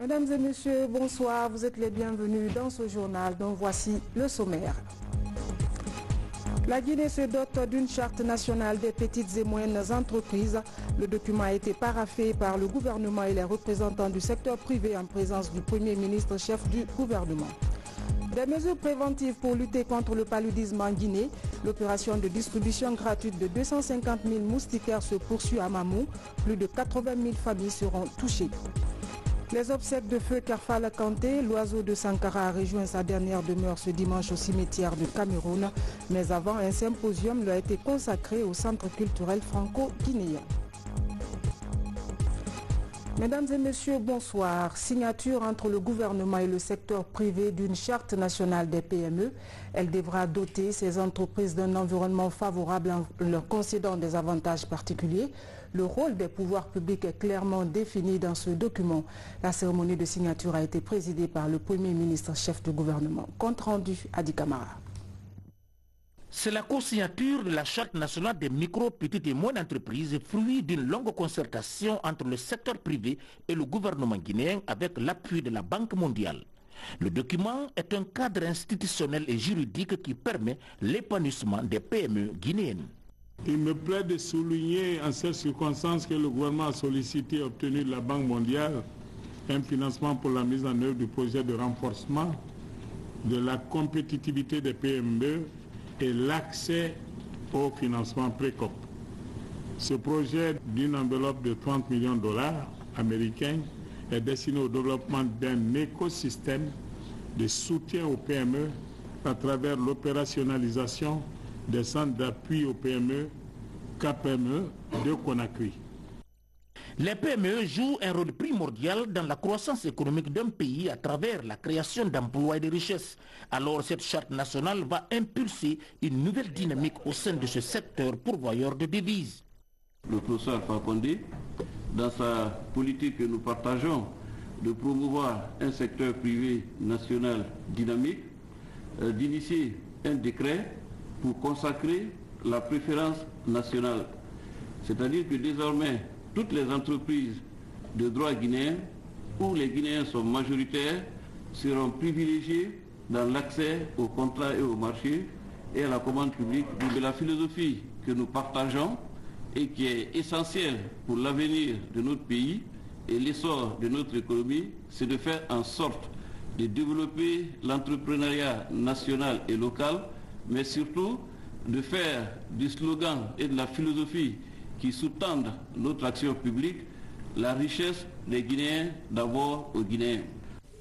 Mesdames et messieurs, bonsoir. Vous êtes les bienvenus dans ce journal dont voici le sommaire. La Guinée se dote d'une charte nationale des petites et moyennes entreprises. Le document a été paraphé par le gouvernement et les représentants du secteur privé en présence du Premier ministre chef du gouvernement. Des mesures préventives pour lutter contre le paludisme en Guinée. L'opération de distribution gratuite de 250 000 moustiquaires se poursuit à Mamou. Plus de 80 000 familles seront touchées. Les obsèques de feu Kerfala Kanté, l'oiseau de Sankara a rejoint sa dernière demeure ce dimanche au cimetière du Cameroun. Mais avant, un symposium lui a été consacré au centre culturel franco-guinéen. Mesdames et messieurs, bonsoir. Signature entre le gouvernement et le secteur privé d'une charte nationale des PME. Elle devra doter ces entreprises d'un environnement favorable en leur concédant des avantages particuliers. Le rôle des pouvoirs publics est clairement défini dans ce document. La cérémonie de signature a été présidée par le Premier ministre chef du gouvernement. Compte rendu Adi Camara. C'est la co-signature de la Charte nationale des micro, petites et moyennes entreprises, fruit d'une longue concertation entre le secteur privé et le gouvernement guinéen avec l'appui de la Banque mondiale. Le document est un cadre institutionnel et juridique qui permet l'épanouissement des PME guinéennes. Il me plaît de souligner en cette circonstance que le gouvernement a sollicité et obtenu de la Banque mondiale un financement pour la mise en œuvre du projet de renforcement de la compétitivité des PME et l'accès au financement précoce. Ce projet d'une enveloppe de 30 millions de dollars américains est destiné au développement d'un écosystème de soutien aux PME à travers l'opérationnalisation des centres d'appui aux PME, KPME de Conakry. Les PME jouent un rôle primordial dans la croissance économique d'un pays à travers la création d'emplois et de richesses. Alors cette charte nationale va impulser une nouvelle dynamique au sein de ce secteur pourvoyeur de devises. Le professeur Fakonde, dans sa politique que nous partageons de promouvoir un secteur privé national dynamique, d'initier un décret pour consacrer la préférence nationale. C'est-à-dire que désormais, toutes les entreprises de droit guinéen, où les Guinéens sont majoritaires, seront privilégiées dans l'accès aux contrats et aux marchés et à la commande publique. De la philosophie que nous partageons et qui est essentielle pour l'avenir de notre pays et l'essor de notre économie, c'est de faire en sorte de développer l'entrepreneuriat national et local, mais surtout de faire du slogan et de la philosophie qui sous-tendent notre action publique, la richesse des Guinéens d'abord aux Guinéens.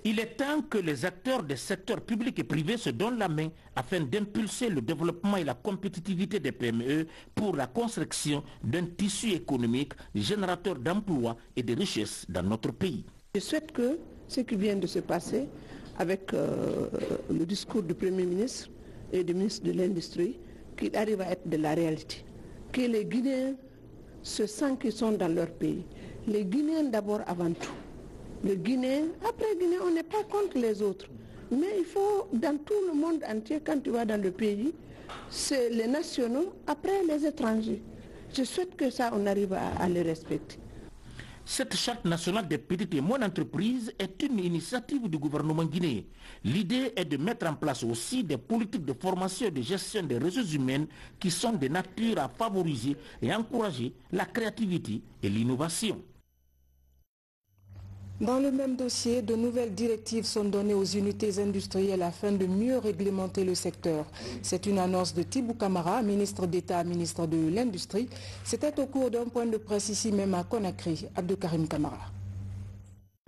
Il est temps que les acteurs des secteurs publics et privés se donnent la main afin d'impulser le développement et la compétitivité des PME pour la construction d'un tissu économique générateur d'emplois et de richesses dans notre pays. Je souhaite que ce qui vient de se passer avec le discours du Premier ministre et du ministre de l'Industrie, qu'il arrive à être de la réalité. Que les Guinéens se sentent qu'ils sont dans leur pays. Les Guinéens d'abord avant tout. Les Guinéens, après Guinée, on n'est pas contre les autres. Mais il faut, dans tout le monde entier, quand tu vas dans le pays, c'est les nationaux, après les étrangers. Je souhaite que ça, on arrive à les respecter. Cette charte nationale des petites et moyennes entreprises est une initiative du gouvernement guinéen. L'idée est de mettre en place aussi des politiques de formation et de gestion des ressources humaines qui sont de nature à favoriser et encourager la créativité et l'innovation. Dans le même dossier, de nouvelles directives sont données aux unités industrielles afin de mieux réglementer le secteur. C'est une annonce de Tibou Camara, ministre d'État, ministre de l'Industrie. C'était au cours d'un point de presse ici même à Conakry. Abdou Karim Camara.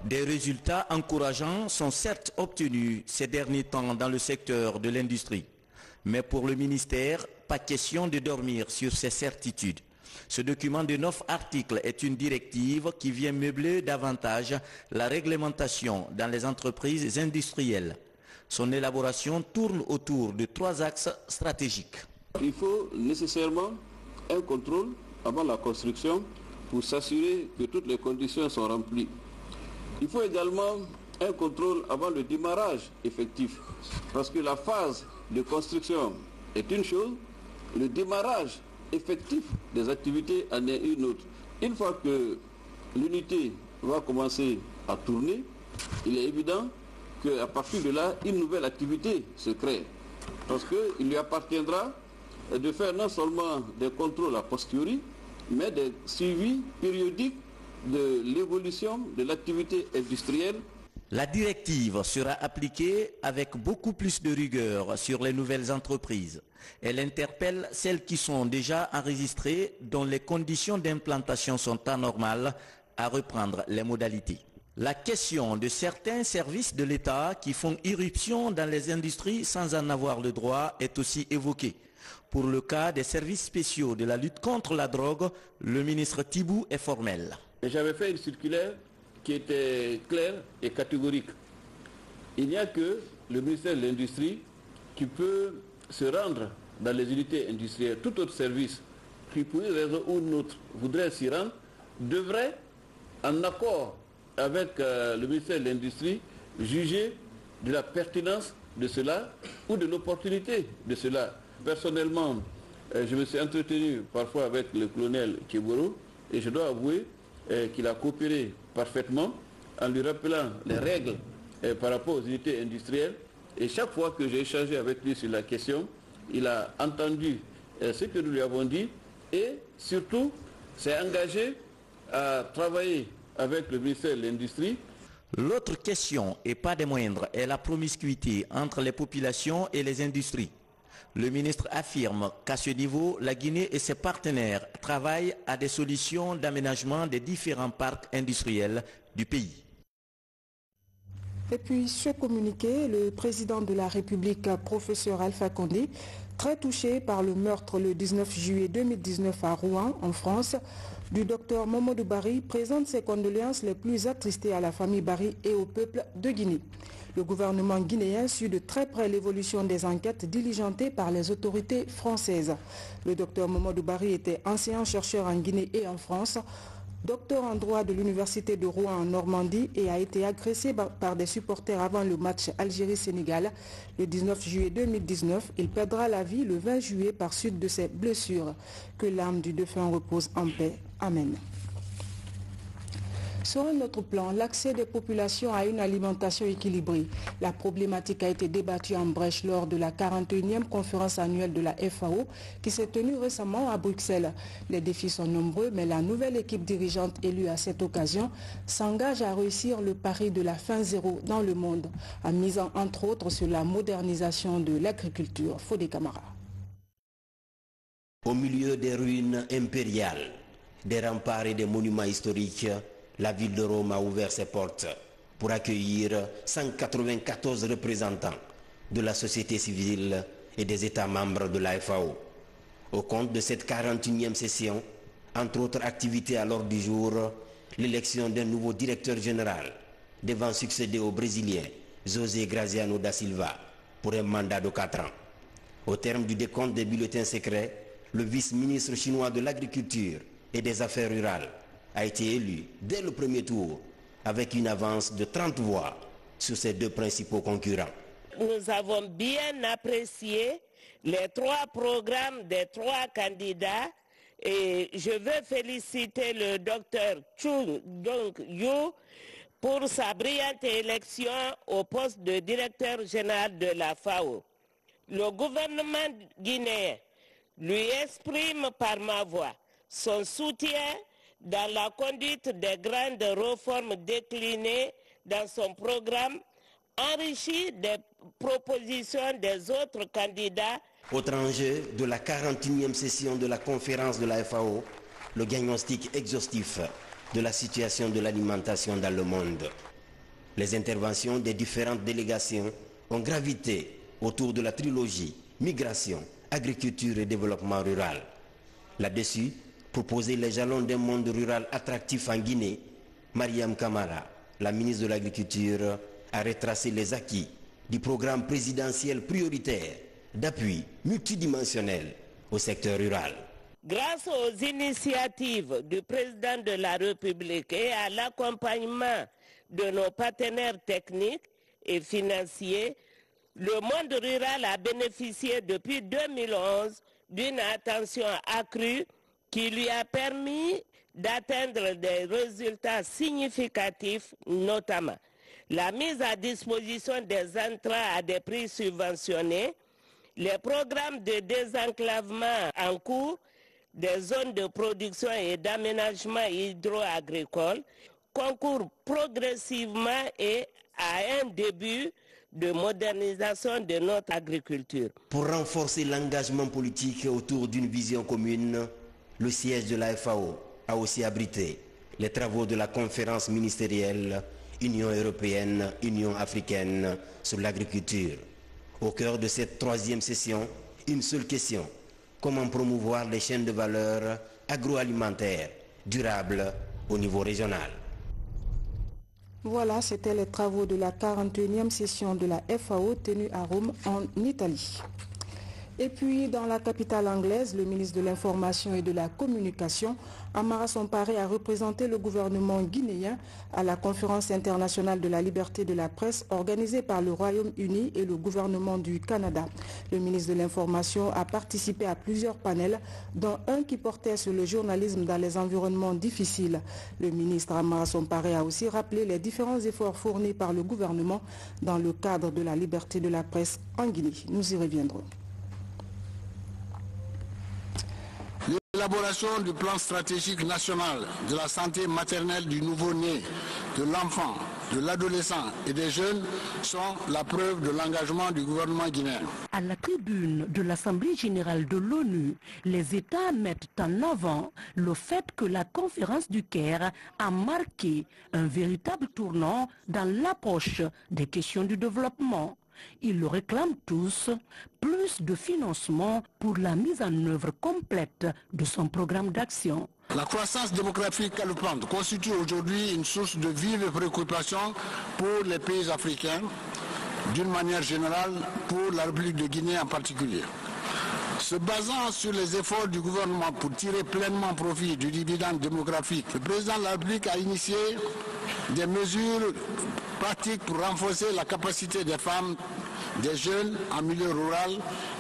Des résultats encourageants sont certes obtenus ces derniers temps dans le secteur de l'industrie. Mais pour le ministère, pas question de dormir sur ses certitudes. Ce document de 9 articles est une directive qui vient meubler davantage la réglementation dans les entreprises industrielles. Son élaboration tourne autour de 3 axes stratégiques. Il faut nécessairement un contrôle avant la construction pour s'assurer que toutes les conditions sont remplies. Il faut également un contrôle avant le démarrage effectif, parce que la phase de construction est une chose, le démarrage effectif des activités en est une autre. Une fois que l'unité va commencer à tourner, il est évident qu'à partir de là, une nouvelle activité se crée. Parce qu'il lui appartiendra de faire non seulement des contrôles a posteriori, mais des suivis périodiques de l'évolution de l'activité industrielle. La directive sera appliquée avec beaucoup plus de rigueur sur les nouvelles entreprises. Elle interpelle celles qui sont déjà enregistrées dont les conditions d'implantation sont anormales à reprendre les modalités. La question de certains services de l'État qui font irruption dans les industries sans en avoir le droit est aussi évoquée. Pour le cas des services spéciaux de la lutte contre la drogue, le ministre Thibou est formel. J'avais fait une circulaire qui était claire et catégorique. Il n'y a que le ministère de l'Industrie qui peut se rendre dans les unités industrielles. Tout autre service qui, pour une raison ou une autre, voudrait s'y rendre, devrait, en accord avec le ministère de l'Industrie, juger de la pertinence de cela ou de l'opportunité de cela. Personnellement, je me suis entretenu parfois avec le colonel Kéboro et je dois avouer qu'il a coopéré parfaitement en lui rappelant les règles par rapport aux unités industrielles. Et chaque fois que j'ai échangé avec lui sur la question, il a entendu ce que nous lui avons dit et surtout s'est engagé à travailler avec le ministère de l'Industrie. L'autre question, et pas des moindres, est la promiscuité entre les populations et les industries. Le ministre affirme qu'à ce niveau, la Guinée et ses partenaires travaillent à des solutions d'aménagement des différents parcs industriels du pays. Et puis, ce communiqué, le président de la République, professeur Alpha Condé, très touché par le meurtre le 19 juillet 2019 à Rouen, en France, du docteur Momodou Bari, présente ses condoléances les plus attristées à la famille Bari et au peuple de Guinée. Le gouvernement guinéen suit de très près l'évolution des enquêtes diligentées par les autorités françaises. Le docteur Momodou Bari était enseignant-chercheur en Guinée et en France, docteur en droit de l'université de Rouen en Normandie et a été agressé par des supporters avant le match Algérie-Sénégal le 19 juillet 2019. Il perdra la vie le 20 juillet par suite de ses blessures. Que l'âme du défunt repose en paix. Amen. Sur un autre plan, l'accès des populations à une alimentation équilibrée. La problématique a été débattue en brèche lors de la 41e conférence annuelle de la FAO qui s'est tenue récemment à Bruxelles. Les défis sont nombreux, mais la nouvelle équipe dirigeante élue à cette occasion s'engage à réussir le pari de la faim zéro dans le monde, en misant entre autres sur la modernisation de l'agriculture. Fodé Camara. Au milieu des ruines impériales, des remparts et des monuments historiques, la ville de Rome a ouvert ses portes pour accueillir 194 représentants de la société civile et des États membres de la FAO. Au compte de cette 41e session, entre autres activités à l'ordre du jour, l'élection d'un nouveau directeur général devant succéder au Brésilien José Graziano da Silva pour un mandat de 4 ans. Au terme du décompte des bulletins secrets, le vice-ministre chinois de l'Agriculture et des Affaires rurales a été élu dès le premier tour avec une avance de 30 voix sur ses deux principaux concurrents. Nous avons bien apprécié les 3 programmes des 3 candidats et je veux féliciter le docteur Chung Dong-Yu pour sa brillante élection au poste de directeur général de la FAO. Le gouvernement guinéen lui exprime par ma voix son soutien dans la conduite des grandes réformes déclinées dans son programme, enrichi des propositions des autres candidats. Autre enjeu de la 41e session de la conférence de la FAO, le diagnostic exhaustif de la situation de l'alimentation dans le monde. Les interventions des différentes délégations ont gravité autour de la trilogie migration, agriculture et développement rural. Là-dessus, proposer les jalons d'un monde rural attractif en Guinée, Mariam Kamara, la ministre de l'Agriculture, a retracé les acquis du programme présidentiel prioritaire d'appui multidimensionnel au secteur rural. Grâce aux initiatives du président de la République et à l'accompagnement de nos partenaires techniques et financiers, le monde rural a bénéficié depuis 2011 d'une attention accrue qui lui a permis d'atteindre des résultats significatifs, notamment la mise à disposition des intrants à des prix subventionnés, les programmes de désenclavement en cours des zones de production et d'aménagement hydro-agricole concourent progressivement et à un début de modernisation de notre agriculture. Pour renforcer l'engagement politique autour d'une vision commune, le siège de la FAO a aussi abrité les travaux de la conférence ministérielle Union européenne, Union africaine sur l'agriculture. Au cœur de cette 3e session, une seule question: comment promouvoir les chaînes de valeur agroalimentaires durables au niveau régional? Voilà, c'était les travaux de la 41e session de la FAO tenue à Rome en Italie. Et puis, dans la capitale anglaise, le ministre de l'Information et de la Communication, Amara Sampare, a représenté le gouvernement guinéen à la conférence internationale de la liberté de la presse organisée par le Royaume-Uni et le gouvernement du Canada. Le ministre de l'Information a participé à plusieurs panels, dont un qui portait sur le journalisme dans les environnements difficiles. Le ministre Amara Sampare a aussi rappelé les différents efforts fournis par le gouvernement dans le cadre de la liberté de la presse en Guinée. Nous y reviendrons. L'élaboration du plan stratégique national de la santé maternelle du nouveau-né, de l'enfant, de l'adolescent et des jeunes sont la preuve de l'engagement du gouvernement guinéen. À la tribune de l'Assemblée générale de l'ONU, les États mettent en avant le fait que la conférence du Caire a marqué un véritable tournant dans l'approche des questions du développement. Ils le réclament tous, plus de financement pour la mise en œuvre complète de son programme d'action. La croissance démographique galopante constitue aujourd'hui une source de vive préoccupation pour les pays africains, d'une manière générale pour la République de Guinée en particulier. Se basant sur les efforts du gouvernement pour tirer pleinement profit du dividende démographique, le président de la République a initié des mesures pratiques pour renforcer la capacité des femmes, des jeunes en milieu rural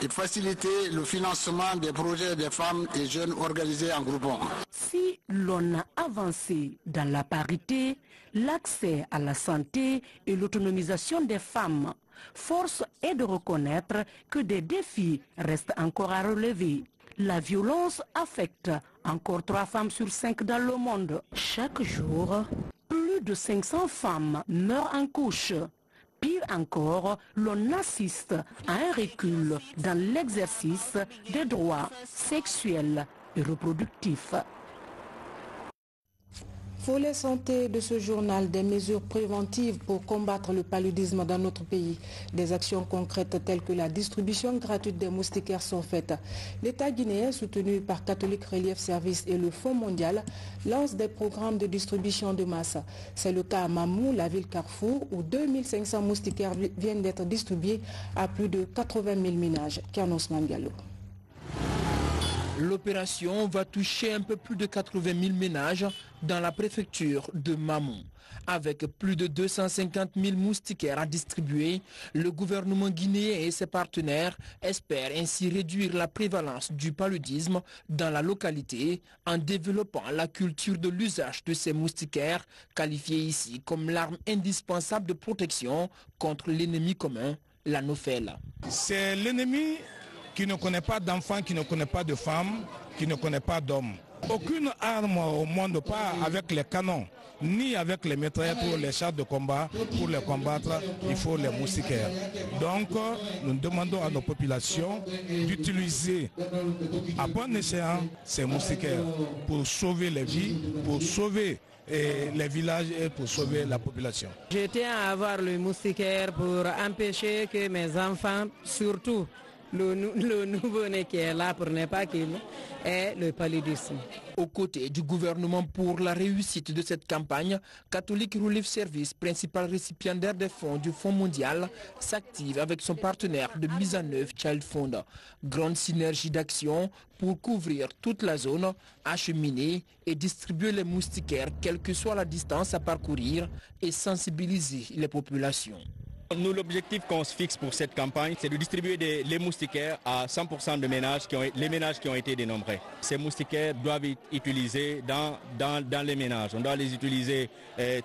et faciliter le financement des projets des femmes et jeunes organisés en groupement. Si l'on a avancé dans la parité, l'accès à la santé et l'autonomisation des femmes, force est de reconnaître que des défis restent encore à relever. La violence affecte encore 3 femmes sur 5 dans le monde. Chaque jour, plus de 500 femmes meurent en couche. Pire encore, l'on assiste à un recul dans l'exercice des droits sexuels et reproductifs. Volet santé de ce journal, des mesures préventives pour combattre le paludisme dans notre pays. Des actions concrètes telles que la distribution gratuite des moustiquaires sont faites. L'État guinéen, soutenu par Catholic Relief Service et le Fonds mondial, lance des programmes de distribution de masse. C'est le cas à Mamou, la ville Carrefour, où 2500 moustiquaires viennent d'être distribués à plus de 80 000 ménages. Kianos Mandialo. L'opération va toucher un peu plus de 80 000 ménages dans la préfecture de Mamou. Avec plus de 250 000 moustiquaires à distribuer, le gouvernement guinéen et ses partenaires espèrent ainsi réduire la prévalence du paludisme dans la localité en développant la culture de l'usage de ces moustiquaires, qualifiés ici comme l'arme indispensable de protection contre l'ennemi commun, l'anophèle. C'est l'ennemi qui ne connaît pas d'enfants, qui ne connaît pas de femmes, qui ne connaît pas d'hommes. Aucune arme au monde, pas avec les canons, ni avec les mitraillettes ou les chars de combat, pour les combattre, il faut les moustiquaires. Donc, nous demandons à nos populations d'utiliser à bon escient ces moustiquaires pour sauver les vies, pour sauver les villages et pour sauver la population. Je tiens à avoir le moustiquaire pour empêcher que mes enfants, surtout le nouveau-né qui est là pour ne pas qu'il ait le paludisme. Aux côtés du gouvernement pour la réussite de cette campagne, Catholic Relief Service, principal récipiendaire des fonds du Fonds mondial, s'active avec son partenaire de mise en œuvre Child Fund. Grande synergie d'action pour couvrir toute la zone, acheminer et distribuer les moustiquaires, quelle que soit la distance à parcourir, et sensibiliser les populations. Nous, l'objectif qu'on se fixe pour cette campagne, c'est de distribuer les moustiquaires à 100% de ménages les ménages qui ont été dénombrés. Ces moustiquaires doivent être utilisés dans les ménages. On doit les utiliser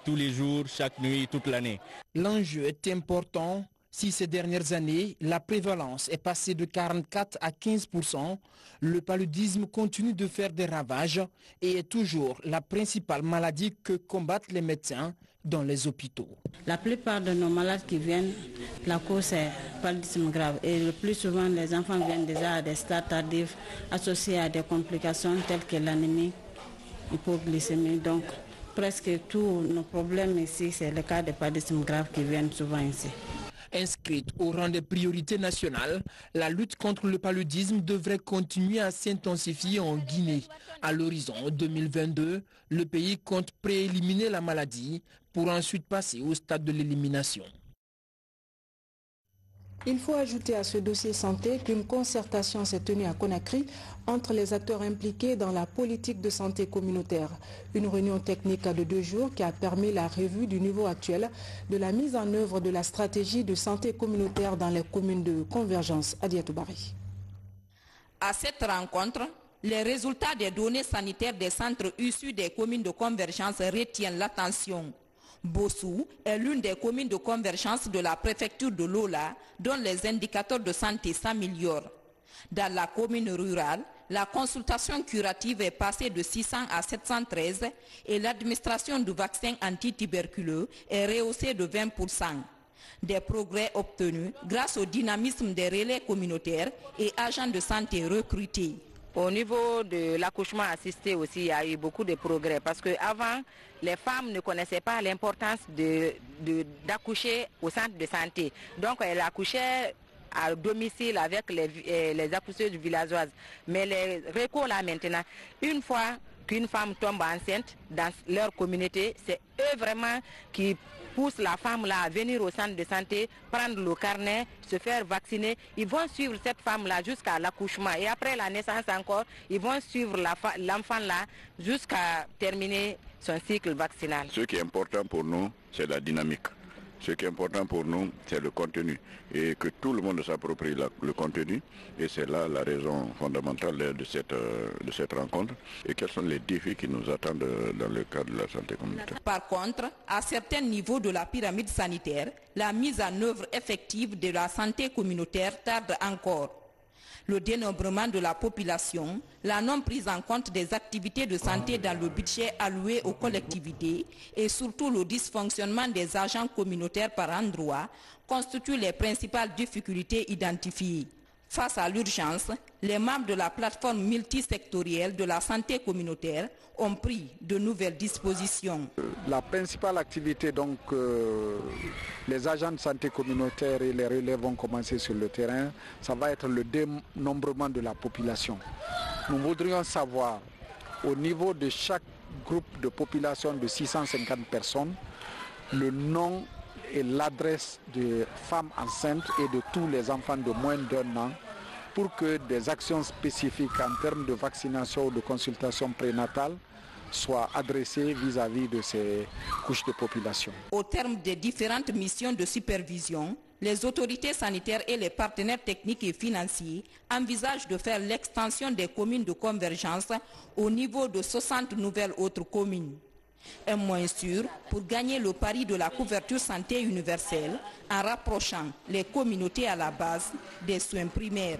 tous les jours, chaque nuit, toute l'année. L'enjeu est important. Si ces dernières années, la prévalence est passée de 44 à 15%, le paludisme continue de faire des ravages et est toujours la principale maladie que combattent les médecins dans les hôpitaux. La plupart de nos malades qui viennent, la cause est paludisme grave et le plus souvent les enfants viennent déjà à des stades tardifs associés à des complications telles que l'anémie, l'hypoglycémie. Donc presque tous nos problèmes ici, c'est le cas de paludisme grave qui viennent souvent ici. Inscrite au rang des priorités nationales, la lutte contre le paludisme devrait continuer à s'intensifier en Guinée. À l'horizon 2022, le pays compte prééliminer la maladie pour ensuite passer au stade de l'élimination. Il faut ajouter à ce dossier santé qu'une concertation s'est tenue à Conakry entre les acteurs impliqués dans la politique de santé communautaire. Une réunion technique de 2 jours qui a permis la revue du niveau actuel de la mise en œuvre de la stratégie de santé communautaire dans les communes de convergence. Adiatou Bari. À cette rencontre, les résultats des données sanitaires des centres issus des communes de convergence retiennent l'attention. Bossou est l'une des communes de convergence de la préfecture de Lola, dont les indicateurs de santé s'améliorent. Dans la commune rurale, la consultation curative est passée de 600 à 713 et l'administration du vaccin antituberculeux est rehaussée de 20%. Des progrès obtenus grâce au dynamisme des relais communautaires et agents de santé recrutés. Au niveau de l'accouchement assisté aussi, il y a eu beaucoup de progrès parce qu'avant, les femmes ne connaissaient pas l'importance d'accoucher au centre de santé. Donc, elles accouchaient à domicile avec les accoucheuses villageoises. Mais les recours là maintenant, une fois qu'une femme tombe enceinte dans leur communauté, c'est eux vraiment qui poussent la femme là à venir au centre de santé, prendre le carnet, se faire vacciner. Ils vont suivre cette femme là jusqu'à l'accouchement et après la naissance encore, ils vont suivre l'enfant là jusqu'à terminer son cycle vaccinal. Ce qui est important pour nous, c'est la dynamique. Ce qui est important pour nous, c'est le contenu et que tout le monde s'approprie le contenu. Et c'est là la raison fondamentale de cette rencontre. Et quels sont les défis qui nous attendent dans le cadre de la santé communautaire. Par contre, à certains niveaux de la pyramide sanitaire, la mise en œuvre effective de la santé communautaire tarde encore. Le dénombrement de la population, la non prise en compte des activités de santé dans le budget alloué aux collectivités et surtout le dysfonctionnement des agents communautaires par endroit constituent les principales difficultés identifiées. Face à l'urgence, les membres de la plateforme multisectorielle de la santé communautaire ont pris de nouvelles dispositions. La principale activité, donc, les agents de santé communautaire et les relais vont commencer sur le terrain, ça va être le dénombrement de la population. Nous voudrions savoir, au niveau de chaque groupe de population de 650 personnes, le nom et l'adresse des femmes enceintes et de tous les enfants de moins d'1 an pour que des actions spécifiques en termes de vaccination ou de consultation prénatale soient adressées vis-à-vis de ces couches de population. Au terme des différentes missions de supervision, les autorités sanitaires et les partenaires techniques et financiers envisagent de faire l'extension des communes de convergence au niveau de 60 nouvelles autres communes. Un moyen sûr pour gagner le pari de la couverture santé universelle en rapprochant les communautés à la base des soins primaires.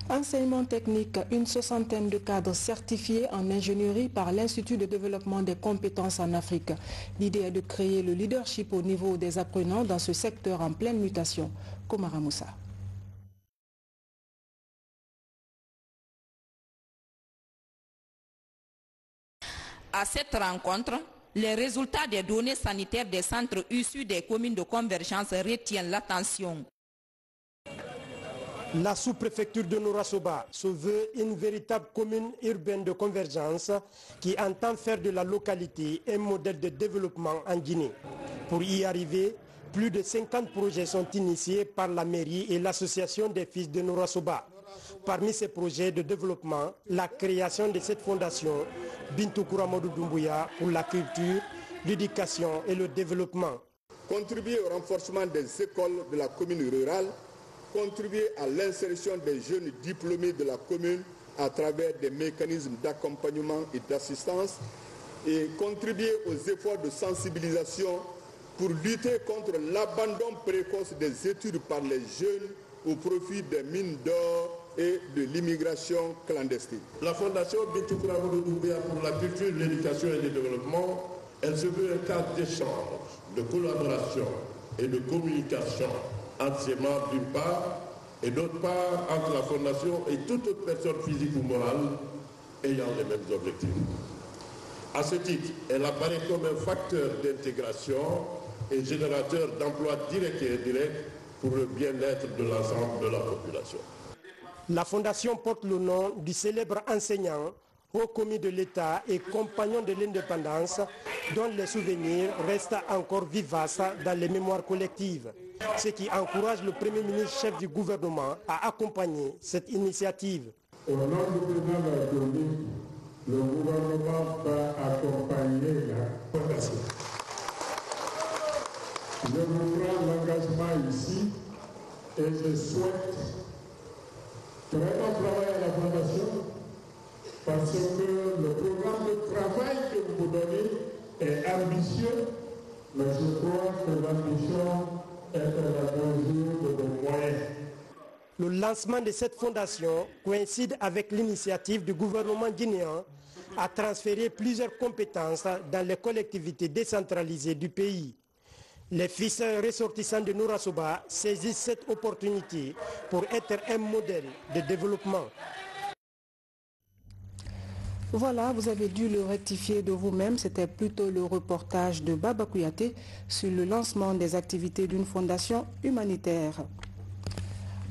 Enseignement technique, une 60aine de cadres certifiés en ingénierie par l'Institut de développement des compétences en Afrique. L'idée est de créer le leadership au niveau des apprenants dans ce secteur en pleine mutation. Komara Moussa. À cette rencontre, les résultats des données sanitaires des centres issus des communes de convergence retiennent l'attention. La sous-préfecture de Nourasoba se veut une véritable commune urbaine de convergence qui entend faire de la localité un modèle de développement en Guinée. Pour y arriver, plus de 50 projets sont initiés par la mairie et l'association des fils de Nourasoba. Parmi ces projets de développement, la création de cette fondation Bintou Kouramodou Doumbouya pour la culture, l'éducation et le développement. contribuer au renforcement des écoles de la commune rurale, contribuer à l'insertion des jeunes diplômés de la commune à travers des mécanismes d'accompagnement et d'assistance et contribuer aux efforts de sensibilisation pour lutter contre l'abandon précoce des études par les jeunes au profit des mines d'or et de l'immigration clandestine. La Fondation Bintou Kouramouo Doumbouya pour la culture, l'éducation et le développement, elle se veut un cadre d'échange, de collaboration et de communication entre ses membres d'une part et d'autre part entre la Fondation et toute autre personne physique ou morale ayant les mêmes objectifs. À ce titre, elle apparaît comme un facteur d'intégration et générateur d'emplois directs et indirects pour le bien-être de l'ensemble de la population. La Fondation porte le nom du célèbre enseignant, haut commis de l'État et compagnon de l'indépendance, dont les souvenirs restent encore vivaces dans les mémoires collectives, ce qui encourage le Premier ministre chef du gouvernement à accompagner cette initiative. Au nom du président de la République, le gouvernement va accompagner la Fondation. Je vous prends l'engagement ici et je souhaite vraiment travailler à la Fondation parce que le programme de travail que vous me donnez est ambitieux, mais je crois que l'ambition est à la mesure de vos moyens. Le lancement de cette fondation coïncide avec l'initiative du gouvernement guinéen à transférer plusieurs compétences dans les collectivités décentralisées du pays. Les fils ressortissants de Nourasoba saisissent cette opportunité pour être un modèle de développement. Voilà, vous avez dû le rectifier de vous-même. C'était plutôt le reportage de Baba Kouyaté sur le lancement des activités d'une fondation humanitaire.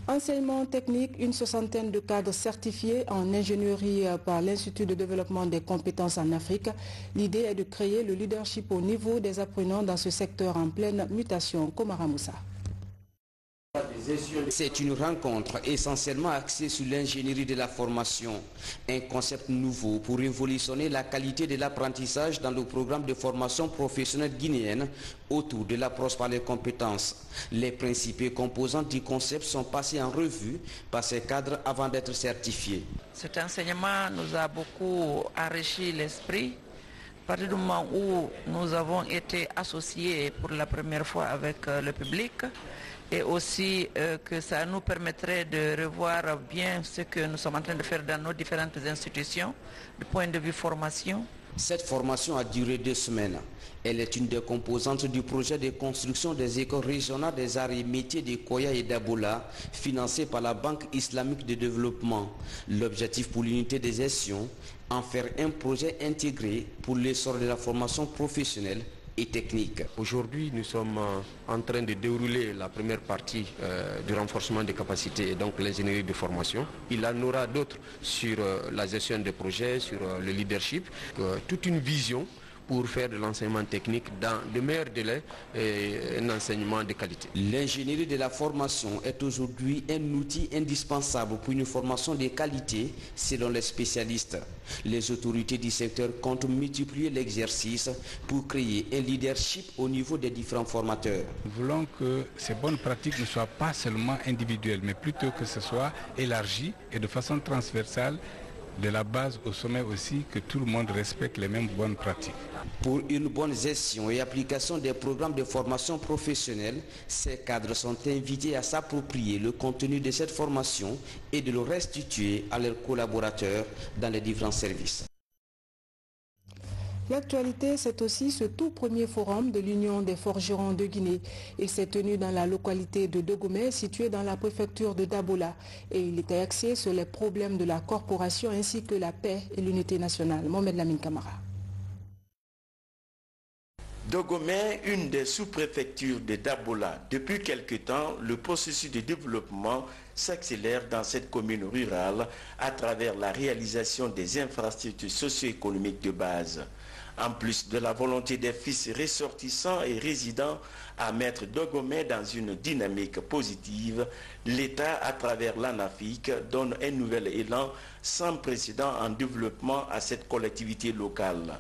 Enseignement technique, une soixantaine de cadres certifiés en ingénierie par l'Institut de développement des compétences en Afrique. L'idée est de créer le leadership au niveau des apprenants dans ce secteur en pleine mutation. Komara Moussa. C'est une rencontre essentiellement axée sur l'ingénierie de la formation, un concept nouveau pour révolutionner la qualité de l'apprentissage dans le programme de formation professionnelle guinéenne autour de l'approche par les compétences. Les principes composants du concept sont passés en revue par ces cadres avant d'être certifiés. Cet enseignement nous a beaucoup enrichi l'esprit. À partir du moment où nous avons été associés pour la première fois avec le public, et aussi que ça nous permettrait de revoir bien ce que nous sommes en train de faire dans nos différentes institutions, du point de vue formation. Cette formation a duré 2 semaines. Elle est une des composantes du projet de construction des écoles régionales des arts et métiers de Koya et d'Abola, financé par la Banque islamique de développement. L'objectif pour l'unité de gestion, en faire un projet intégré pour l'essor de la formation professionnelle et technique. Aujourd'hui, nous sommes en train de dérouler la première partie du renforcement des capacités et donc l'ingénierie de formation. Il en aura d'autres sur la gestion des projets, sur le leadership, toute une vision pour faire de l'enseignement technique dans de meilleurs délais et un enseignement de qualité. L'ingénierie de la formation est aujourd'hui un outil indispensable pour une formation de qualité selon les spécialistes. Les autorités du secteur comptent multiplier l'exercice pour créer un leadership au niveau des différents formateurs. Nous voulons que ces bonnes pratiques ne soient pas seulement individuelles, mais plutôt que ce soit élargi et de façon transversale, de la base au sommet aussi, que tout le monde respecte les mêmes bonnes pratiques. Pour une bonne gestion et application des programmes de formation professionnelle, ces cadres sont invités à s'approprier le contenu de cette formation et de le restituer à leurs collaborateurs dans les différents services. L'actualité, c'est aussi ce tout premier forum de l'Union des forgerons de Guinée. Il s'est tenu dans la localité de Dogomé, située dans la préfecture de Dabola. Et il était axé sur les problèmes de la corporation ainsi que la paix et l'unité nationale. Mohamed Lamine Kamara. Dogomé, une des sous-préfectures de Dabola. Depuis quelque temps, le processus de développement s'accélère dans cette commune rurale à travers la réalisation des infrastructures socio-économiques de base. En plus de la volonté des fils ressortissants et résidents à mettre Dogomé dans une dynamique positive, l'État, à travers l'ANAFIC, donne un nouvel élan sans précédent en développement à cette collectivité locale.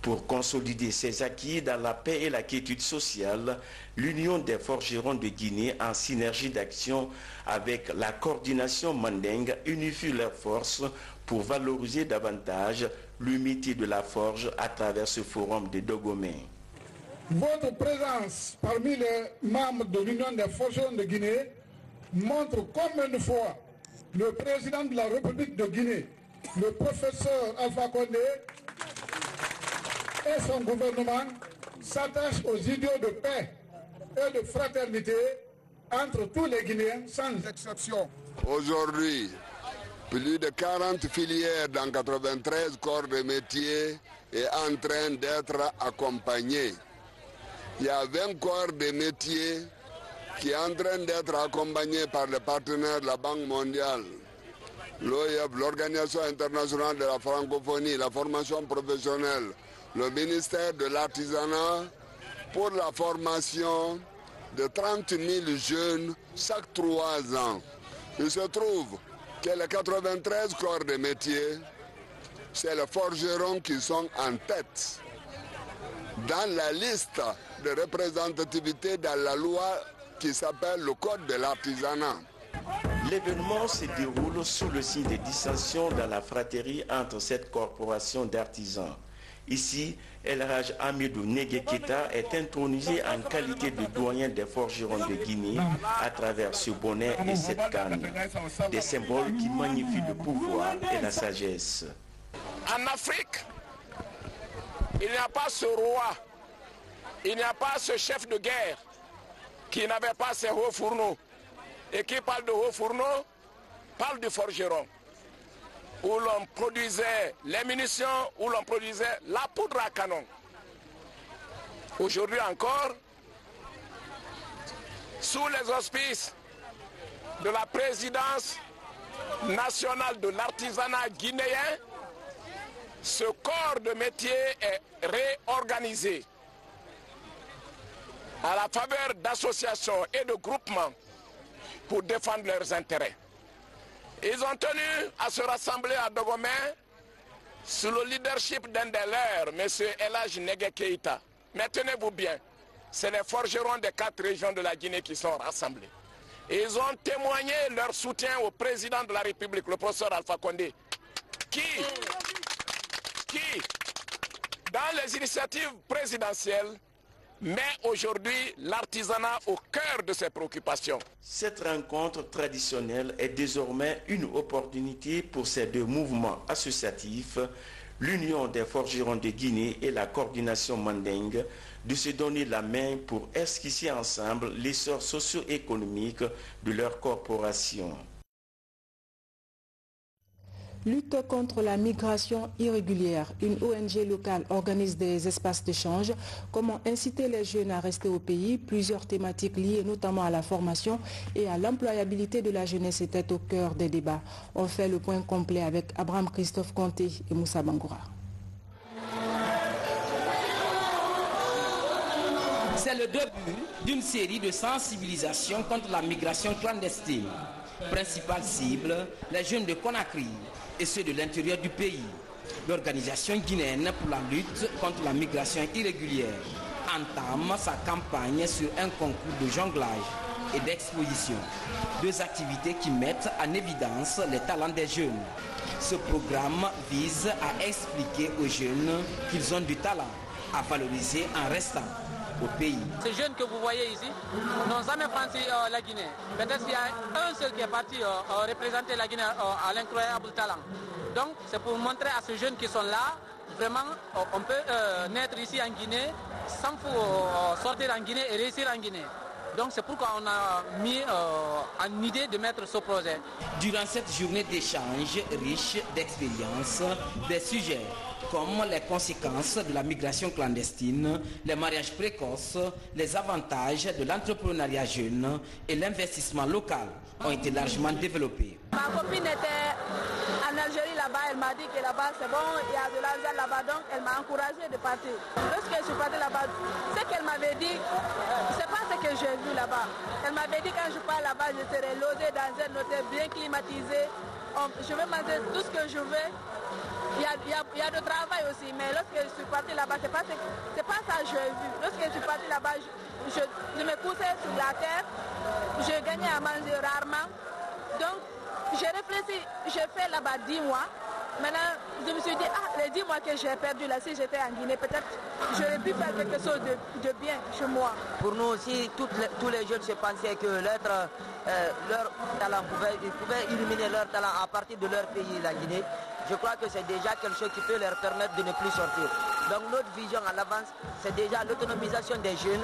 Pour consolider ses acquis dans la paix et la quiétude sociale, l'Union des forgerons de Guinée, en synergie d'action avec la coordination Manding, unifie leurs forces pour valoriser davantage le métier de la forge à travers ce forum de Dogomé. Votre présence parmi les membres de l'Union des forgerons de Guinée montre combien de fois le président de la République de Guinée, le professeur Alpha Condé, et son gouvernement s'attachent aux idéaux de paix et de fraternité entre tous les Guinéens sans exception. Aujourd'hui, plus de 40 filières dans 93 corps de métier est en train d'être accompagnée. Il y a 20 corps de métier qui est en train d'être accompagné par les partenaires de la Banque mondiale, l'OIF, l'Organisation internationale de la francophonie, la formation professionnelle, le ministère de l'Artisanat pour la formation de 30 000 jeunes chaque 3 ans. Il se trouve que les 93 corps de métier, c'est les forgerons qui sont en tête dans la liste de représentativité dans la loi qui s'appelle le Code de l'artisanat. L'événement se déroule sous le signe de dissension dans la fratrie entre cette corporation d'artisans. Ici, El Hadj Amidou Negue Keita est intronisé en qualité de doyen des forgerons de Guinée à travers ce bonnet et cette canne. Des symboles qui magnifient le pouvoir et la sagesse. En Afrique, il n'y a pas ce roi, il n'y a pas ce chef de guerre qui n'avait pas ses hauts fourneaux. Et qui parle de hauts fourneaux, parle du forgeron, où l'on produisait les munitions, où l'on produisait la poudre à canon. Aujourd'hui encore, sous les auspices de la présidence nationale de l'artisanat guinéen, ce corps de métier est réorganisé à la faveur d'associations et de groupements pour défendre leurs intérêts. Ils ont tenu à se rassembler à Dogomé sous le leadership d'un des leurs, M. El Hadj Negue Keita. Mais tenez-vous bien, c'est les forgerons des 4 régions de la Guinée qui sont rassemblés. Et ils ont témoigné leur soutien au président de la République, le professeur Alpha Condé, qui dans les initiatives présidentielles, met aujourd'hui l'artisanat au cœur de ses préoccupations. Cette rencontre traditionnelle est désormais une opportunité pour ces deux mouvements associatifs, l'Union des forgerons de Guinée et la coordination Manding, de se donner la main pour esquisser ensemble l'essor socio-économique de leur corporation. Lutte contre la migration irrégulière. Une ONG locale organise des espaces d'échange. Comment inciter les jeunes à rester au pays? Plusieurs thématiques liées notamment à la formation et à l'employabilité de la jeunesse étaient au cœur des débats. On fait le point complet avec Abraham Christophe Conté et Moussa Bangoura. C'est le début d'une série de sensibilisations contre la migration clandestine. Principale cible, les jeunes de Conakry et ceux de l'intérieur du pays. L'organisation guinéenne pour la lutte contre la migration irrégulière entame sa campagne sur un concours de jonglage et d'exposition. Deux activités qui mettent en évidence les talents des jeunes. Ce programme vise à expliquer aux jeunes qu'ils ont du talent à valoriser en restant au pays. Ces jeunes que vous voyez ici n'ont jamais franchi la Guinée. Peut-être qu'il y a un seul qui est parti représenter la Guinée à l'incroyable talent. Donc c'est pour montrer à ces jeunes qui sont là, vraiment on peut naître ici en Guinée sans sortir en Guinée et réussir en Guinée. Donc c'est pourquoi on a mis en idée de mettre ce projet. Durant cette journée d'échange riche d'expériences, des sujets comme les conséquences de la migration clandestine, les mariages précoces, les avantages de l'entrepreneuriat jeune et l'investissement local ont été largement développés. Ma copine était en Algérie là-bas, elle m'a dit que là-bas c'est bon, il y a de l'argent là-bas, donc elle m'a encouragé de partir. Lorsque je suis partie là-bas, ce qu'elle m'avait dit, c'est pas ce que j'ai vu là-bas. Elle m'avait dit quand je pars là-bas, je serai logée dans un hôtel bien climatisé. Je vais manger tout ce que je veux il y a de travail aussi, mais lorsque je suis partie là-bas, c'est pas ça que j'ai vu. Lorsque je suis partie là-bas, je me couchais sur la terre, je gagnais à manger rarement. Donc, j'ai réfléchi, j'ai fait là-bas 10 mois. Maintenant, je me suis dit, les 10 mois que j'ai perdu là, si j'étais en Guinée, peut-être j'aurais pu faire quelque chose de bien chez moi. Pour nous aussi, tous les jeunes se pensaient que leur talent pouvait illuminer leur talent à partir de leur pays, la Guinée. Je crois que c'est déjà quelque chose qui peut leur permettre de ne plus sortir. Donc notre vision à l'avance, c'est déjà l'autonomisation des jeunes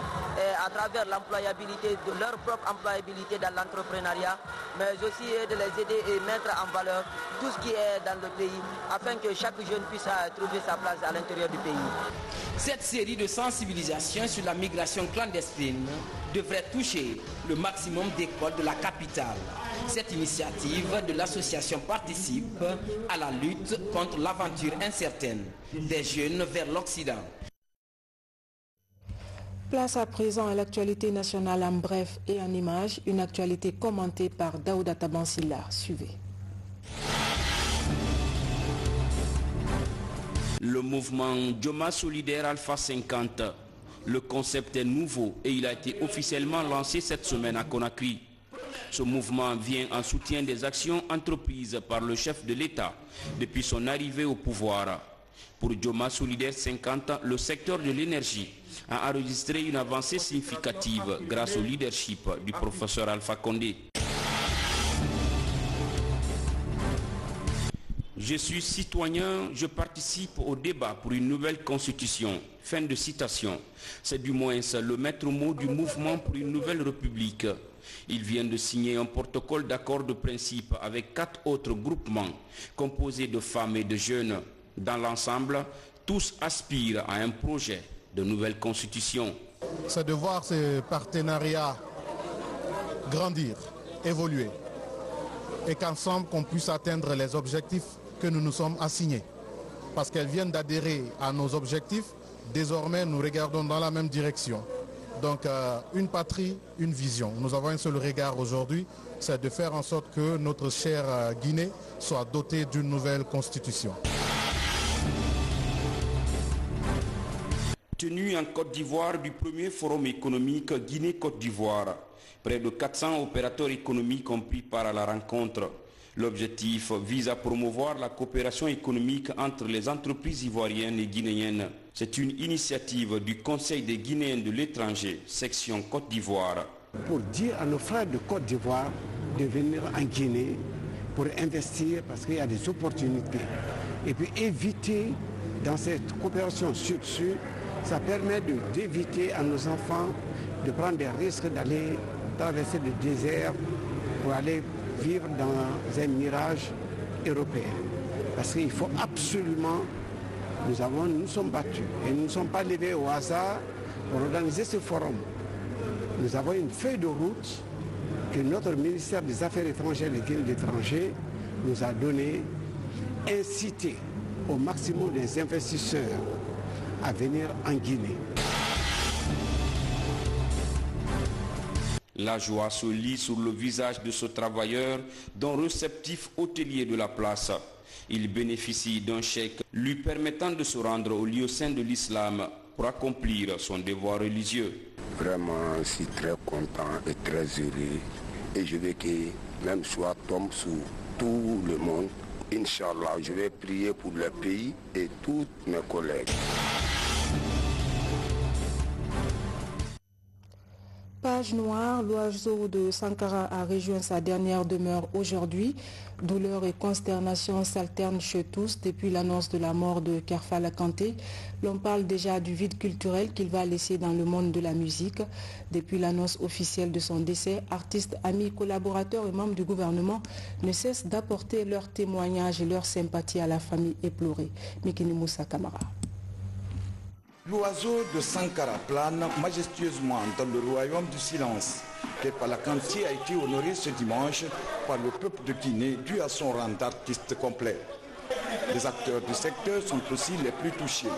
à travers l'employabilité, de leur propre employabilité dans l'entrepreneuriat, mais aussi de les aider et mettre en valeur tout ce qui est dans le pays, afin que chaque jeune puisse trouver sa place à l'intérieur du pays. Cette série de sensibilisations sur la migration clandestine devrait toucher le maximum d'écoles de la capitale. Cette initiative de l'association participe à la lutte contre l'aventure incertaine des jeunes vers l'Occident. Place à présent à l'actualité nationale en bref et en images, une actualité commentée par Daouda Tabansila. Suivez. Le mouvement Joma Solidaire Alpha 50. Le concept est nouveau et il a été officiellement lancé cette semaine à Conakry. Ce mouvement vient en soutien des actions entreprises par le chef de l'État depuis son arrivée au pouvoir. Pour Joma Solidaire 50, le secteur de l'énergie a enregistré une avancée significative grâce au leadership du professeur Alpha Condé. Je suis citoyen, je participe au débat pour une nouvelle constitution. Fin de citation. C'est du moins le maître mot du mouvement pour une nouvelle république. Il vient de signer un protocole d'accord de principe avec 4 autres groupements composés de femmes et de jeunes. Dans l'ensemble, tous aspirent à un projet de nouvelle constitution. C'est de voir ces partenariats grandir, évoluer et qu'ensemble qu'on puisse atteindre les objectifs que nous nous sommes assignés. Parce qu'elles viennent d'adhérer à nos objectifs, désormais nous regardons dans la même direction. Donc une patrie, une vision. Nous avons un seul regard aujourd'hui, c'est de faire en sorte que notre chère Guinée soit dotée d'une nouvelle constitution. Tenu en Côte d'Ivoire du premier forum économique Guinée-Côte d'Ivoire, près de 400 opérateurs économiques ont pris part à la rencontre. L'objectif vise à promouvoir la coopération économique entre les entreprises ivoiriennes et guinéennes. C'est une initiative du Conseil des Guinéens de l'étranger, section Côte d'Ivoire. Pour dire à nos frères de Côte d'Ivoire de venir en Guinée pour investir parce qu'il y a des opportunités. Et puis éviter dans cette coopération sud-sud, ça permet d'éviter à nos enfants de prendre des risques d'aller traverser le désert pour aller vivre dans un mirage européen. Parce qu'il faut absolument, nous sommes battus et nous ne sommes pas levés au hasard pour organiser ce forum. Nous avons une feuille de route que notre ministère des Affaires étrangères et des Guinées étrangers nous a donnée, inciter au maximum des investisseurs à venir en Guinée. La joie se lit sur le visage de ce travailleur, d'un réceptif hôtelier de la place. Il bénéficie d'un chèque lui permettant de se rendre au lieu saint de l'islam pour accomplir son devoir religieux. Vraiment, je suis très content et très heureux. Et je veux que même soit tombe sur tout le monde. Inch'Allah, je vais prier pour le pays et tous mes collègues. Page noire, l'oiseau de Sankara a rejoint sa dernière demeure aujourd'hui. Douleur et consternation s'alternent chez tous depuis l'annonce de la mort de Kerfala Kanté. L'on parle déjà du vide culturel qu'il va laisser dans le monde de la musique. Depuis l'annonce officielle de son décès, artistes, amis, collaborateurs et membres du gouvernement ne cessent d'apporter leur témoignage et leur sympathie à la famille éplorée. Mikini Moussa Kamara. L'oiseau de Sankara plane majestueusement dans le royaume du silence. Kerfala Kanté a été honoré ce dimanche par le peuple de Guinée dû à son rang d'artiste complet. Les acteurs du secteur sont aussi les plus touchés.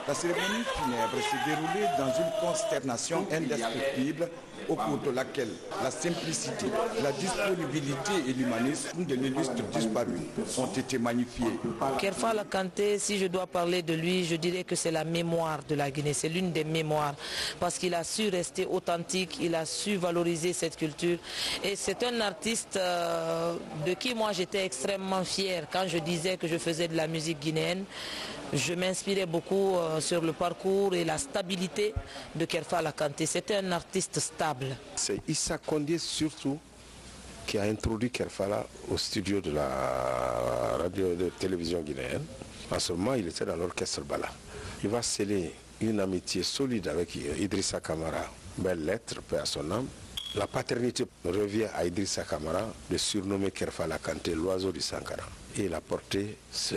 La cérémonie funèbre s'est déroulée dans une consternation indescriptible au cours de laquelle la simplicité, la disponibilité et l'humanisme de l'illustre disparu ont été magnifiés. Kerfala Kanté, si je dois parler de lui, je dirais que c'est la mémoire de la Guinée, c'est l'une des mémoires, parce qu'il a su rester authentique, il a su valoriser cette culture. Et c'est un artiste de qui moi j'étais extrêmement fier quand je disais que je faisais de la musique guinéenne. Je m'inspirais beaucoup sur le parcours et la stabilité de Kerfala Kanté. C'était un artiste stable. C'est Issa Condé surtout qui a introduit Kerfala au studio de la radio de télévision guinéenne. En ce moment, il était dans l'orchestre Bala. Il va sceller une amitié solide avec Idrissa Kamara. Belle lettre, paix à son âme. La paternité revient à Idrissa Kamara de surnommer Kerfala Kanté l'oiseau du Sankara. Et il a porté ce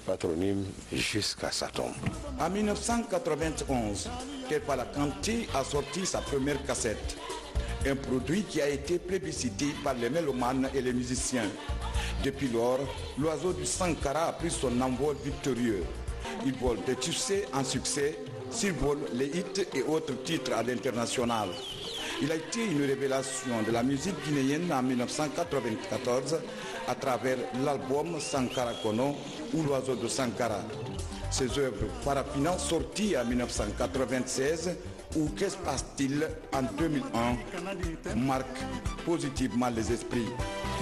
patronyme jusqu'à sa tombe. En 1991, Kerfala Kanté a sorti sa première cassette. Un produit qui a été plébiscité par les mélomanes et les musiciens. Depuis lors, l'oiseau du Sankara a pris son envol victorieux. Il vole de succès en succès, survole les hits et autres titres à l'international. Il a été une révélation de la musique guinéenne en 1994 à travers l'album Sankara Kono ou l'oiseau de Sankara. Ses œuvres parafinantes sorties en 1996 ou Qu'est-ce passe-t-il en 2001 marquent positivement les esprits.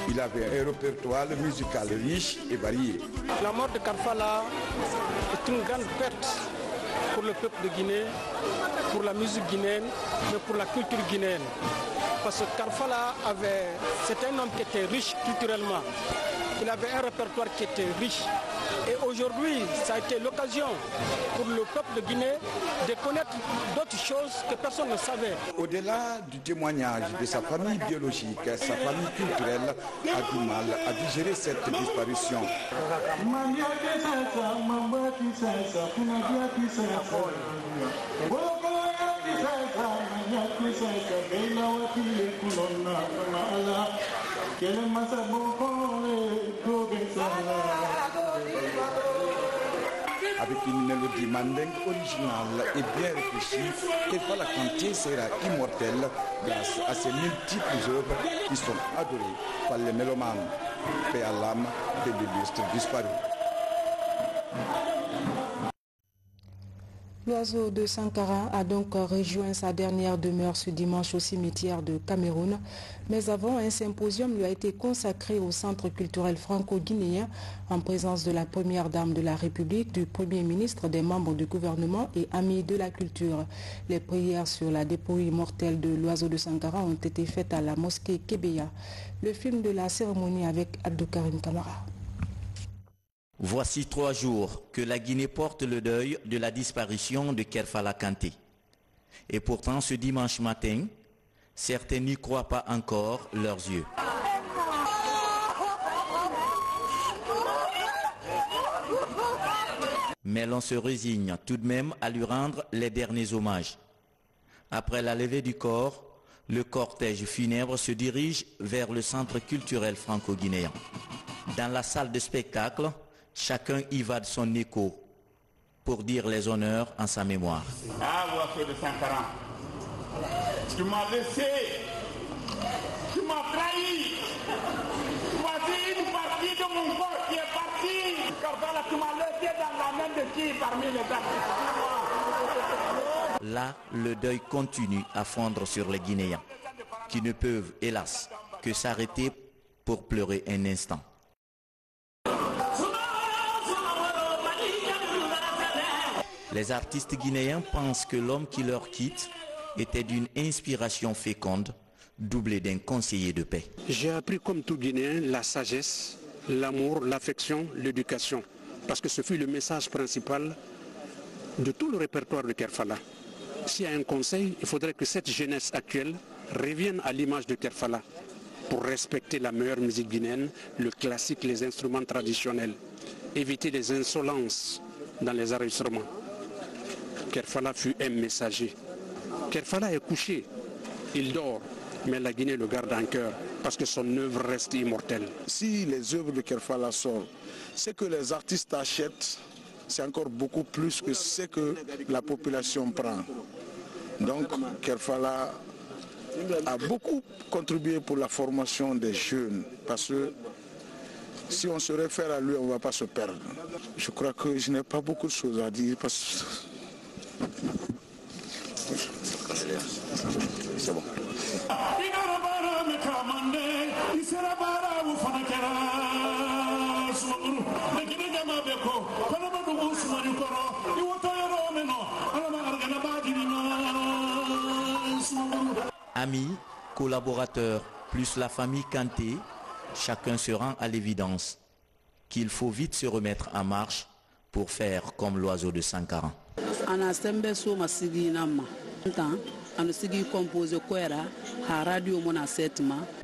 Il avait un répertoire musical riche et varié. La mort de Kerfala est une grande perte pour le peuple de Guinée, pour la musique guinéenne, mais pour la culture guinéenne. Parce que Kerfala c'est un homme qui était riche culturellement. Il avait un répertoire qui était riche. Et aujourd'hui, ça a été l'occasion pour le peuple de Guinée de connaître d'autres choses que personne ne savait. Au-delà du témoignage de sa famille biologique, sa famille culturelle a du mal à digérer cette disparition. Avec une mélodie mandingue originale et bien réfléchie, Kerfala Kanté sera immortel grâce à ses multiples œuvres qui sont adorées par les mélomanes. Paix à l'âme de l'illustre disparu. L'oiseau de Sankara a donc rejoint sa dernière demeure ce dimanche au cimetière de Cameroun. Mais avant, un symposium lui a été consacré au Centre culturel franco-guinéen en présence de la première dame de la République, du Premier ministre, des membres du gouvernement et amis de la culture. Les prières sur la dépouille mortelle de l'oiseau de Sankara ont été faites à la mosquée Kébeya. Le film de la cérémonie avec Abdou Karim Kamara. Voici 3 jours que la Guinée porte le deuil de la disparition de Kerfala Kanté. Et pourtant, ce dimanche matin, certains n'y croient pas encore leurs yeux. Mais l'on se résigne tout de même à lui rendre les derniers hommages. Après la levée du corps, le cortège funèbre se dirige vers le centre culturel franco-guinéen. Dans la salle de spectacle, chacun y va de son écho pour dire les honneurs en sa mémoire. Ah, l'oiseau de Sankara, tu m'as laissé, tu m'as trahi. Voici une partie de mon corps qui est partie. Kerfala, tu m'as laissé dans la main de qui parmi les artistes? Là, le deuil continue à fondre sur les Guinéens, qui ne peuvent, hélas, que s'arrêter pour pleurer un instant. Les artistes guinéens pensent que l'homme qui leur quitte était d'une inspiration féconde, doublée d'un conseiller de paix. J'ai appris comme tout Guinéen la sagesse, l'amour, l'affection, l'éducation. Parce que ce fut le message principal de tout le répertoire de Kerfala. S'il y a un conseil, il faudrait que cette jeunesse actuelle revienne à l'image de Kerfala pour respecter la meilleure musique guinéenne, le classique, les instruments traditionnels. Éviter les insolences dans les enregistrements. Kerfala fut un messager. Kerfala est couché il dort, mais la Guinée le garde en cœur parce que son œuvre reste immortelle. Si les œuvres de Kerfala sortent, c'est que les artistes achètent, c'est encore beaucoup plus que ce que la population prend. Donc Kerfala a beaucoup contribué pour la formation des jeunes, parce que si on se réfère à lui, on ne va pas se perdre. Je crois que je n'ai pas beaucoup de choses à dire parce que... C'est bon. Amis, collaborateurs, plus la famille Kanté, chacun se rend à l'évidence qu'il faut vite se remettre en marche pour faire comme l'oiseau de Sankara.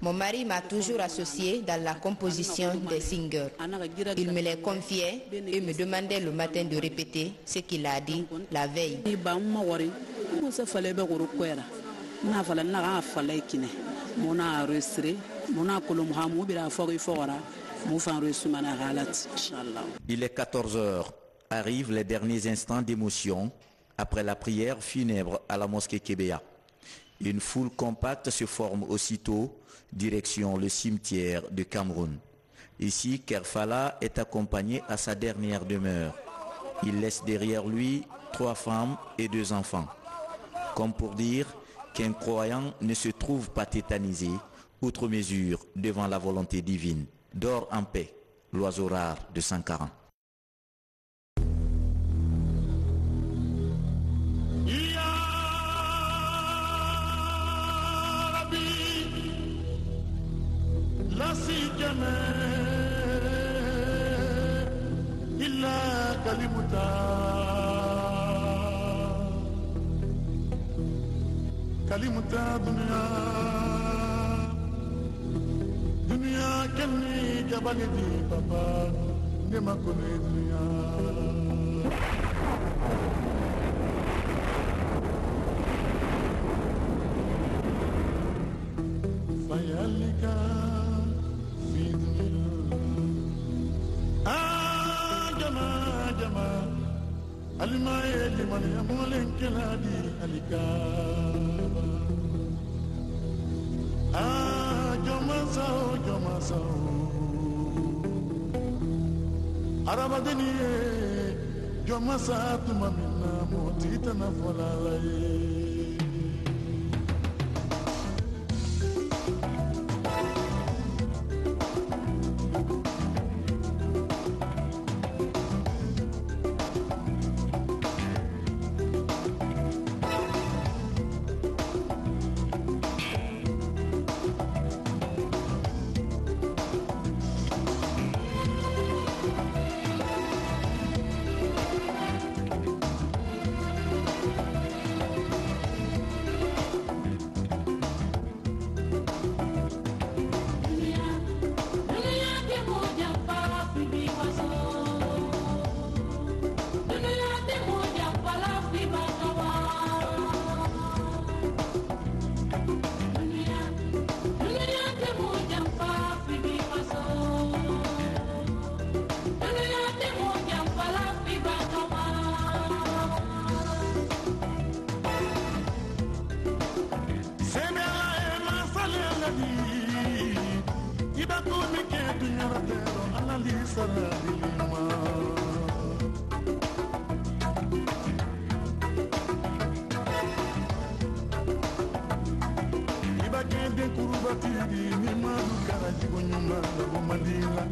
Mon mari m'a toujours associé dans la composition des singers. Il me les confiait et me demandait le matin de répéter ce qu'il a dit la veille. Il est 14 h. Arrivent les derniers instants d'émotion après la prière funèbre à la mosquée Kébéa. Une foule compacte se forme aussitôt, direction le cimetière de Cameroun. Ici, Kerfala est accompagné à sa dernière demeure. Il laisse derrière lui 3 femmes et 2 enfants. Comme pour dire qu'un croyant ne se trouve pas tétanisé, outre mesure, devant la volonté divine. Dors en paix, l'oiseau rare de Sankara. Kalimuta dunia kenni jabali di papa ne makone dunia fayalika fi dunia jama alimaye limani amolen keladi alika joma sao arabadeni joma sa tuma minna motita na folala Madila,